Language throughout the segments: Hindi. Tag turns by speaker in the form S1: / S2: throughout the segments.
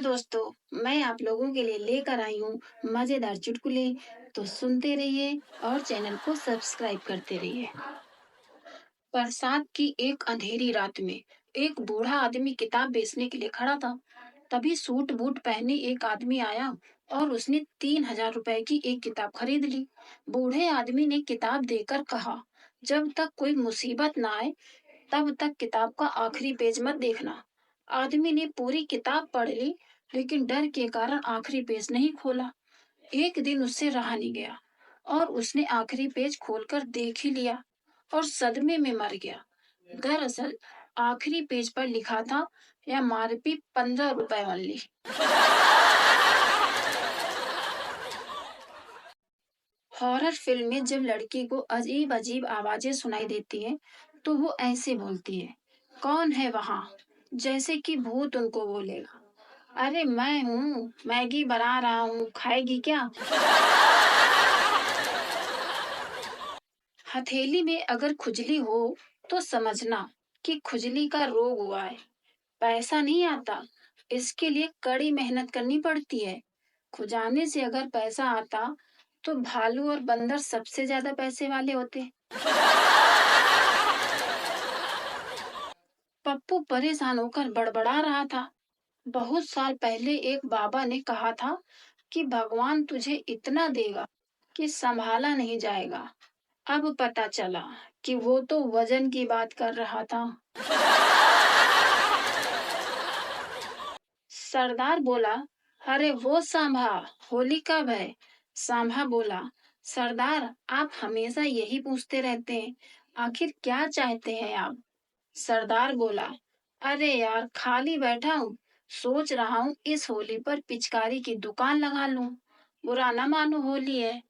S1: दोस्तों, मैं आप लोगों के लिए लेकर आई हूँ मजेदार चुटकुले। तो सुनते रहिए और चैनल को सब्सक्राइब करते रहिए। बरसात की एक अंधेरी रात में एक बूढ़ा आदमी किताब बेचने के लिए खड़ा था। तभी सूट बूट पहने एक आदमी आया और उसने 3,000 रुपए की एक किताब खरीद ली। बूढ़े आदमी ने किताब देकर कहा, जब तक कोई मुसीबत ना आए तब तक किताब का आखिरी पेज मत देखना। आदमी ने पूरी किताब पढ़ ली, लेकिन डर के कारण आखिरी पेज नहीं खोला। एक दिन उससे रहा नहीं गया और उसने आखिरी पेज खोलकर देख ही लिया और सदमे में मर गया। दरअसल आखिरी पेज पर लिखा था, MRP 15 रुपए ओनली। हॉरर फिल्म में जब लड़की को अजीब अजीब आवाजें सुनाई देती हैं, तो वो ऐसे बोलती है, कौन है वहां? जैसे कि भूत उनको बोलेगा। अरे मैं हूँ, मैगी बना रहा हूँ, खाएगी क्या? हथेली में अगर खुजली हो तो समझना कि खुजली का रोग हुआ है। पैसा नहीं आता, इसके लिए कड़ी मेहनत करनी पड़ती है। खुजाने से अगर पैसा आता तो भालू और बंदर सबसे ज्यादा पैसे वाले होते। पप्पू परेशान होकर बड़बड़ा रहा था। बहुत साल पहले एक बाबा ने कहा था कि भगवान तुझे इतना देगा कि संभाला नहीं जाएगा। अब पता चला कि वो तो वजन की बात कर रहा था। सरदार बोला, अरे वो सांभा, होली कब है? सांभा बोला, सरदार आप हमेशा यही पूछते रहते हैं, आखिर क्या चाहते हैं आप? सरदार बोला, अरे यार खाली बैठा हूँ, सोच रहा हूँ इस होली पर पिचकारी की दुकान लगा लूं। बुरा ना मानो, होली है।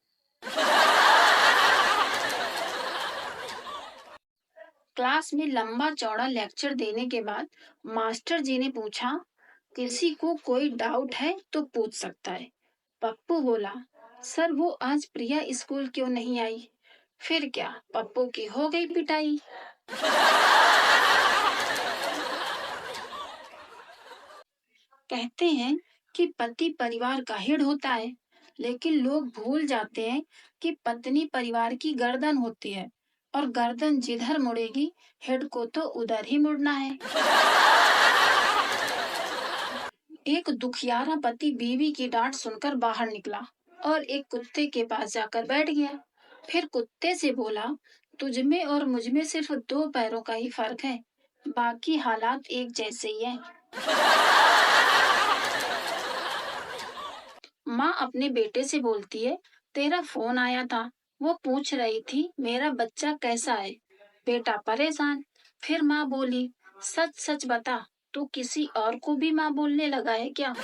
S1: क्लास में लंबा चौड़ा लेक्चर देने के बाद मास्टर जी ने पूछा, किसी को कोई डाउट है तो पूछ सकता है। पप्पू बोला, सर वो आज प्रिया स्कूल क्यों नहीं आई? फिर क्या, पप्पू की हो गई पिटाई। कहते हैं कि पति परिवार का हेड होता है, लेकिन लोग भूल जाते हैं कि पत्नी परिवार की गर्दन होती है और गर्दन जिधर मुड़ेगी हेड को तो उधर ही मुड़ना है। एक दुखियारा पति बीवी की डांट सुनकर बाहर निकला और एक कुत्ते के पास जाकर बैठ गया। फिर कुत्ते से बोला, तुझ में और मुझ में सिर्फ दो पैरों का ही फर्क है, बाकी हालात एक जैसे ही हैं। माँ अपने बेटे से बोलती है, तेरा फोन आया था, वो पूछ रही थी मेरा बच्चा कैसा है। बेटा परेशान। फिर माँ बोली, सच सच बता, तू किसी और को भी माँ बोलने लगा है क्या?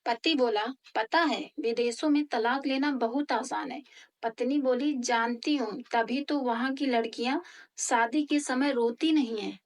S1: पति बोला, पता है विदेशों में तलाक लेना बहुत आसान है। पत्नी बोली, जानती हूँ, तभी तो वहाँ की लड़कियाँ शादी के समय रोती नहीं है।